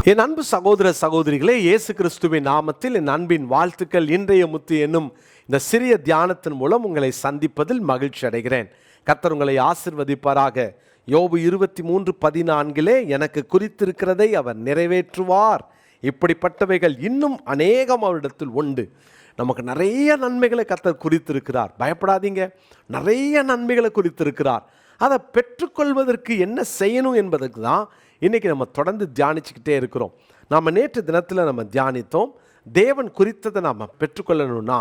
என் அன்பு சகோதர சகோதரிகளே, இயேசு கிறிஸ்துவின் நாமத்தில் என் அன்பின் வாழ்த்துக்கள். இன்றைய முத்து என்னும் இந்த சிறிய தியானத்தின் மூலம் உங்களை சந்திப்பதில் மகிழ்ச்சி அடைகிறேன். கர்த்தர் உங்களை ஆசீர்வதிப்பாராக. யோபு 23:14 எனக்கு குறித்திருக்கிறதை அவர் நிறைவேற்றுவார். இப்படிப்பட்டவைகள் இன்னும் அநேகம் அவரிடத்தில் உண்டு. நமக்கு நிறைய நன்மைகளை கர்த்தர் குறித்திருக்கிறார். பயப்படாதீங்க, நிறைய நன்மைகளை குறித்திருக்கிறார். அதை பெற்றுக்கொள்வதற்கு என்ன செய்யணும் என்பதற்கு தான் இன்றைக்கி நம்ம தொடர்ந்து தியானிச்சுக்கிட்டே இருக்கிறோம். நாம் நேற்று தினத்தில் நம்ம தியானித்தோம். தேவன் குறித்ததை நாம் பெற்றுக்கொள்ளணும்னா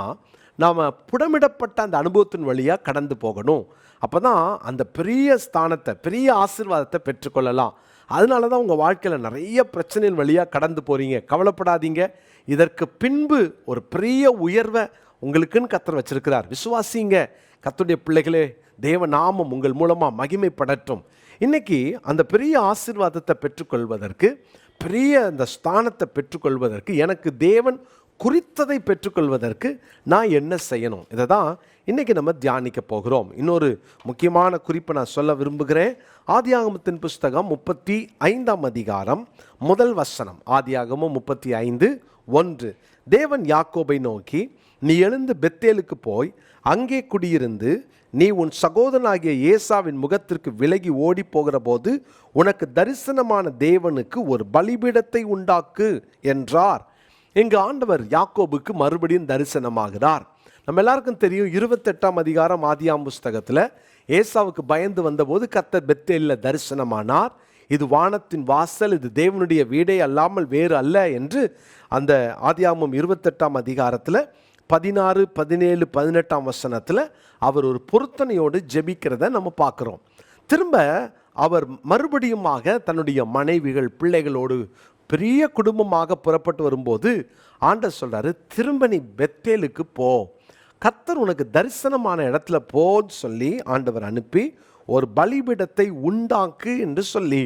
நாம் புடமிடப்பட்ட அந்த அனுபவத்தின் வழியாக கடந்து போகணும். அப்போ தான் அந்த பெரிய ஸ்தானத்தை, பெரிய ஆசீர்வாதத்தை பெற்றுக்கொள்ளலாம். அதனால தான் உங்கள் வாழ்க்கையில் நிறைய பிரச்சனையின் வழியாக கடந்து போகிறீங்க. கவலைப்படாதீங்க, இதற்கு பின்பு ஒரு பெரிய உயர்வை உங்களுக்குன்னு கர்த்தர் வச்சிருக்கிறார். விசுவாசிங்க கர்த்தருடைய பிள்ளைகளே, தேவ நாமம் உங்கள் மூலமாக மகிமைப்படட்டும். இன்றைக்கி அந்த பெரிய ஆசீர்வாதத்தை பெற்றுக்கொள்வதற்கு, பெரிய அந்த ஸ்தானத்தை பெற்றுக்கொள்வதற்கு, எனக்கு தேவன் குறித்ததை பெற்றுக்கொள்வதற்கு நான் என்ன செய்யணும், இதை தான் இன்றைக்கி நம்ம தியானிக்க போகிறோம். இன்னொரு முக்கியமான குறிப்பை நான் சொல்ல விரும்புகிறேன். ஆதியாகமத்தின் புஸ்தகம் 35ஆம் அதிகாரம் முதல் வசனம். ஆதியாகமம் 35:1. தேவன் யாக்கோபை நோக்கி, நீ எழுந்து பெத்தேலுக்கு போய் அங்கே குடியிருந்து நீ உன் சகோதரனாகிய ஏசாவின் முகத்திற்கு விலகி ஓடி போகிற போது உனக்கு தரிசனமான தேவனுக்கு ஒரு பலிபீடத்தை உண்டாக்கு என்றார். இங்கு ஆண்டவர் யாக்கோபுக்கு மறுபடியும் தரிசனமாகிறார். நம்ம எல்லாருக்கும் தெரியும், 28ஆம் அதிகாரம் ஆதியாகம புஸ்தகத்தில் ஏசாவுக்கு பயந்து வந்தபோது கர்த்தர் பெத்தேலில் தரிசனமானார். இது வானத்தின் வாசல், இது தேவனுடைய வீடே அல்லாமல் வேறு அல்ல என்று அந்த ஆதியாகமம் 28ஆம் அதிகாரத்தில் 16, 17, 18ஆம் வசனத்தில் அவர் ஒரு பொருத்தனையோடு ஜெபிக்கிறத நம்ம பார்க்குறோம். திரும்ப அவர் மறுபடியுமாக தன்னுடைய மனைவிகள், பிள்ளைகளோடு பெரிய குடும்பமாக புறப்பட்டு வரும்போது ஆண்டவர் சொல்கிறாரு, திரும்ப நீ பெத்தேலுக்கு போ, கர்த்தர் உனக்கு தரிசனமான இடத்துல போன்னு சொல்லி ஆண்டவர் அனுப்பி ஒரு பலிபீடத்தை உண்டாக்கு என்று சொல்லி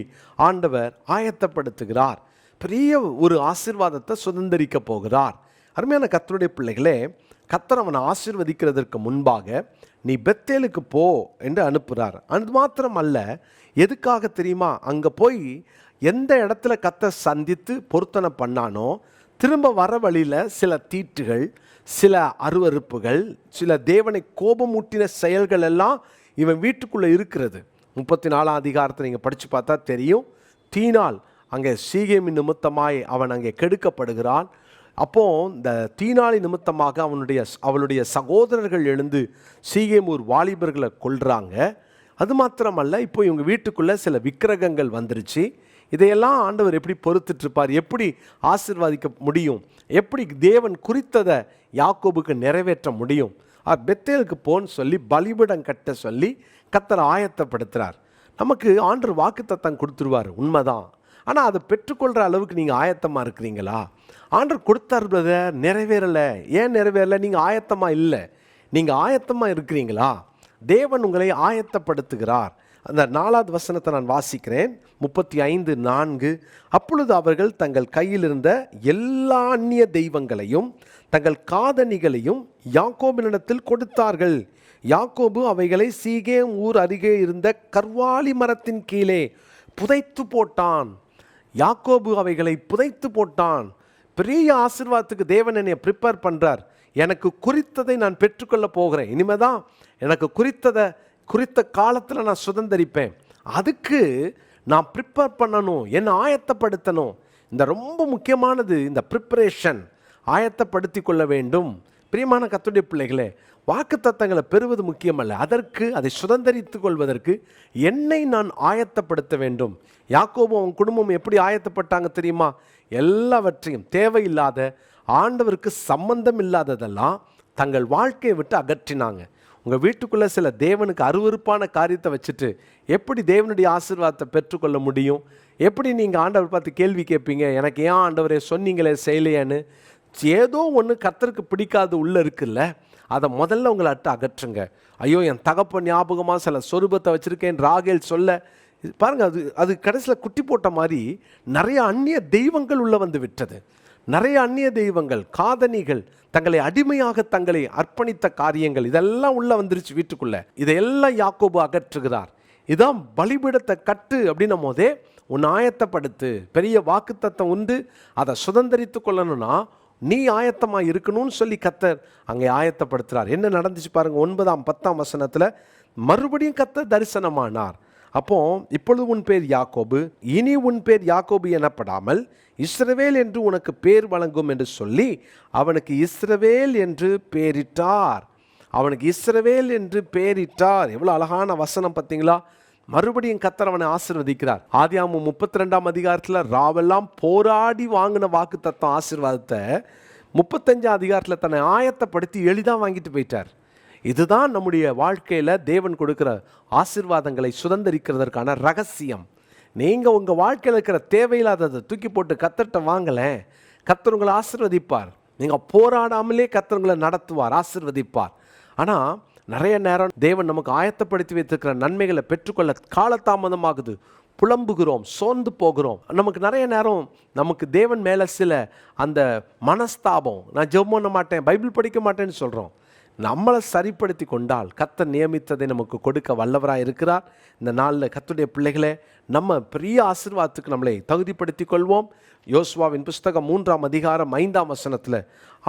ஆண்டவர் ஆயத்தப்படுத்துகிறார். பெரிய ஒரு ஆசீர்வாதத்தை சுதந்திரிக்க போகிறார். அருமையான கர்த்தருடைய பிள்ளைகளே, கர்த்தர் அவனை ஆசீர்வதிக்கிறதற்கு முன்பாக நீ பெத்தேலுக்கு போ என்று அனுப்புகிறார். அது மாத்திரம் அல்ல, எதுக்காக தெரியுமா? அங்கே போய் எந்த இடத்துல கர்த்தர் சந்தித்து பொருத்தனை பண்ணானோ, திரும்ப வர வழியில் சில தீட்டுகள், சில அருவருப்புகள், சில தேவனை கோபமூட்டின செயல்கள் எல்லாம் இவன் வீட்டுக்குள்ளே இருக்கிறது. 34ஆம் அதிகாரத்தை நீங்கள் படித்து பார்த்தா தெரியும். தீனால் அங்கே சீகேமின் நிமித்தமாய் அவன் அங்கே கெடுக்கப்படுகிறான். அப்போது இந்த தீனாளி நிமித்தமாக அவளுடைய சகோதரர்கள் எழுந்து சீகேம் ஊர் வாலிபர்களை கொல்றாங்க. அது மாத்திரமல்ல, இப்போ இவங்க வீட்டுக்குள்ளே சில விக்கிரகங்கள் வந்துருச்சு. இதையெல்லாம் ஆண்டவர் எப்படி பொறுத்துட்ருப்பார்? எப்படி ஆசீர்வாதிக்க முடியும்? எப்படி தேவன் குறித்ததை யாக்கோபுக்கு நிறைவேற்ற முடியும்? பெத்தேலுக்கு போன்னு சொல்லி பலிபீடம் கட்ட சொல்லி கர்த்தர் ஆயத்தப்படுத்துகிறார். நமக்கு ஆண்டவர் வாக்குத்தத்தம் கொடுத்துருவார், உண்மைதான். ஆனால் அதை பெற்றுக்கொள்கிற அளவுக்கு நீங்கள் ஆயத்தமாக இருக்கிறீங்களா? ஆண்டவர் கொடுத்தார் பிரதர், நிறைவேறலை. ஏன் நிறைவேறலை? நீங்கள் ஆயத்தமாக இல்லை. நீங்கள் ஆயத்தமாக இருக்கிறீங்களா? தேவன் உங்களை ஆயத்தப்படுத்துகிறார். அந்த 4வது வசனத்தை நான் வாசிக்கிறேன். 35:4. அப்பொழுது அவர்கள் தங்கள் கையில் இருந்த எல்லா அந்நிய தெய்வங்களையும் தங்கள் காதணிகளையும் யாக்கோபினிடத்தில் கொடுத்தார்கள். யாக்கோபு அவைகளை சீகேம் ஊர் அருகே இருந்த கர்வாலி மரத்தின் கீழே புதைத்து போட்டான். யாக்கோபு அவைகளை புதைத்து போட்டான். பெரிய ஆசீர்வாதத்துக்கு தேவன் என்னை ப்ரிப்பேர் பண்ணுறார். எனக்கு குறித்ததை நான் பெற்றுக்கொள்ள போகிறேன். இனிமேல் தான் எனக்கு குறித்த காலத்தில் நான் சுதந்திரிப்பேன். அதுக்கு நான் ப்ரிப்பேர் பண்ணணும், என்னை ஆயத்தப்படுத்தணும். இந்த ரொம்ப முக்கியமானது, இந்த ப்ரிப்பரேஷன், ஆயத்தப்படுத்தி கொள்ள வேண்டும். பிரியமான கர்த்தருடைய பிள்ளைகளே, வாக்குத்தத்தங்களை பெறுவது முக்கியமல்ல, அதற்கு அதை சுதந்திரித்து கொள்வதற்கு என்னை நான் ஆயத்தப்படுத்த வேண்டும். யாக்கோபு அவன் குடும்பம் எப்படி ஆயத்தப்பட்டாங்க தெரியுமா? எல்லாவற்றையும், தேவையில்லாத, ஆண்டவருக்கு சம்பந்தம் இல்லாததெல்லாம் தங்கள் வாழ்க்கையை விட்டு அகற்றினாங்க. உங்கள் வீட்டுக்குள்ளே சில தேவனுக்கு அருவருப்பான காரியத்தை வச்சுட்டு எப்படி தேவனுடைய ஆசீர்வாதத்தை பெற்றுக்கொள்ள முடியும்? எப்படி நீங்கள் ஆண்டவர் பார்த்து கேள்வி கேட்பீங்க, எனக்கு ஏன் ஆண்டவரே சொன்னீங்களே செய்யலையான்னு? ஏதோ ஒன்று கர்த்தருக்கு பிடிக்காது உள்ளே இருக்குல்ல, அதை முதல்ல உங்களை அகற்றுங்க. ஐயோ, என் தகப்பன் ஞாபகமாக சில சொரூபத்தை வச்சுருக்கேன் ராகேல் சொல்ல பாருங்கள், அது கடைசியில் குட்டி போட்ட மாதிரி நிறைய அந்நிய தெய்வங்கள் உள்ளே வந்து விட்டது. நிறைய அந்நிய தெய்வங்கள், காதணிகள், தங்களை அடிமையாக தங்களை அர்ப்பணித்த காரியங்கள், இதெல்லாம் உள்ளே வந்துருச்சு வீட்டுக்குள்ளே. இதையெல்லாம் யாக்கோபு அகற்றுகிறார். இதான் பலிபீடத்தை கட்டு அப்படின்னும் போதே உன்னை ஆயத்தப்படுத்து. பெரிய வாக்குத்தத்தம் உண்டு, அதை சுதந்திரித்து கொள்ளணும்னா நீ ஆயத்தமாக இருக்கணும்னு சொல்லி கர்த்தர் அங்கே ஆயத்தப்படுத்துகிறார். என்ன நடந்துச்சு பாருங்கள், 9ஆம் 10ஆம் வசனத்தில் மறுபடியும் கர்த்தர் தரிசனமானார். அப்போ இப்பொழுது உன் பேர் யாக்கோபு, இனி உன் பேர் யாக்கோபு எனப்படாமல் இஸ்ரவேல் என்று உனக்கு பேர் வழங்கும் என்று சொல்லி அவனுக்கு இஸ்ரவேல் என்று பேரிட்டார். அவனுக்கு இஸ்ரவேல் என்று பேரிட்டார். எவ்வளோ அழகான வசனம் பார்த்தீங்களா? மறுபடியும் கர்த்தர் அவனை ஆசீர்வதிக்கிறார். ஆதியாகமம் 32ஆம் அதிகாரத்தில் ராவெல்லாம் போராடி வாங்கின வாக்கு தத்தம் ஆசீர்வாதத்தை 35ஆம் அதிகாரத்தில் தன்னை ஆயத்தப்படுத்தி எளிதாக வாங்கிட்டு போயிட்டார். இதுதான் நம்முடைய வாழ்க்கையில் தேவன் கொடுக்குற ஆசீர்வாதங்களை சுதந்திரிக்கிறதற்கான ரகசியம். நீங்கள் உங்கள் வாழ்க்கையில் இருக்கிற தேவையில்லாததை தூக்கி போட்டு கர்த்தர்ட்ட வாங்கலேன், கர்த்தர் உங்களை ஆசீர்வதிப்பார். நீங்கள் போராடாமலே கர்த்தர் உங்களை நடத்துவார், ஆசீர்வதிப்பார். ஆனால் நிறைய நேரம் தேவன் நமக்கு ஆயத்தப்படுத்தி வைத்திருக்கிற நன்மைகளை பெற்றுக்கொள்ள காலதாமதமாகுது. புலம்புகிறோம், சோர்ந்து போகிறோம். நமக்கு நிறைய நேரம் நமக்கு தேவன் மேலே சில அந்த மனஸ்தாபம், நான் ஜெபம் பண்ண மாட்டேன், பைபிள் படிக்க மாட்டேன்னு சொல்கிறோம். நம்மளை சரிப்படுத்தி கொண்டால் கர்த்தர் நியமித்ததை நமக்கு கொடுக்க வல்லவராக இருக்கிறார். இந்த நாளில் கர்த்தருடைய பிள்ளைகளே, நம்ம பெரிய ஆசீர்வாதத்துக்கு நம்மளை தகுதிப்படுத்தி கொள்வோம். யோசுவாவின் புஸ்தகம் 3ஆம் அதிகாரம் 5ஆம் வசனத்தில்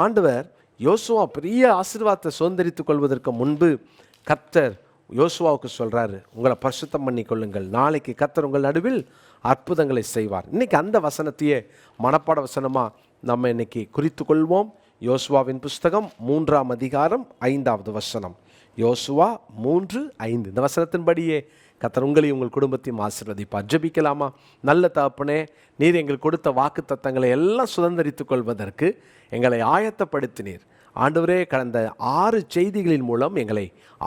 ஆண்டவர் யோசுவா பெரிய ஆசீர்வாதத்தை சுதந்திரித்து கொள்வதற்கு முன்பு கர்த்தர் யோசுவாவுக்கு சொல்கிறாரு, உங்களை பரிசுத்தம் பண்ணி கொள்ளுங்கள், நாளைக்கு கர்த்தர் உங்கள் நடுவில் அற்புதங்களை செய்வார். இன்றைக்கி அந்த வசனத்தையே மனப்பாட வசனமாக நம்ம இன்னைக்கு குறித்து கொள்வோம். யோசுவாவின் புஸ்தகம் 3ஆம் அதிகாரம் 5வது வசனம். யோசுவா 3:5. இந்த வசனத்தின்படியே கர்த்தர் உங்களையும் உங்கள் குடும்பத்தையும் ஆசீர்வதிப்பார். ஜெபிக்கலாமா? நல்ல தகப்பனே, நீர் எங்களுக்கு கொடுத்த வாக்கு தத்தங்களை எல்லாம் சுதந்திரித்து கொள்வதற்கு எங்களை ஆயத்தப்படுத்தினீர். ஆண்டவரே, கடந்த 6 செய்திகளின் மூலம் எங்களை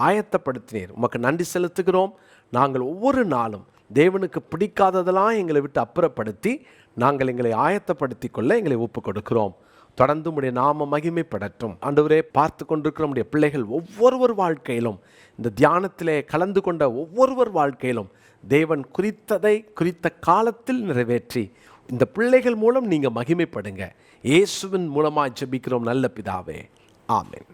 ஆயத்தப்படுத்தினீர். உமக்கு நன்றி செலுத்துகிறோம். நாங்கள் ஒவ்வொரு நாளும் தேவனுக்கு பிடிக்காததெல்லாம் எங்களை விட்டு அப்புறப்படுத்தி நாங்கள் எங்களை ஆயத்தப்படுத்தி கொள்ள எங்களை ஒப்பு கொடுக்கிறோம். தொடர்ந்து உம்முடைய நாம மகிமைப்படட்டும். ஆண்டவரே, பார்த்து கொண்டிருக்கிற நம்முடைய பிள்ளைகள் ஒவ்வொருவர் வாழ்க்கையிலும், இந்த தியானத்திலே கலந்து கொண்ட ஒவ்வொருவர் வாழ்க்கையிலும் தேவன் குறித்ததை குறித்த காலத்தில் நிறைவேற்றி இந்த பிள்ளைகள் மூலம் நீங்கள் மகிமைப்படுங்க. இயேசுவின் மூலமாக ஜெபிக்கிறோம் நல்ல பிதாவே, ஆமென்.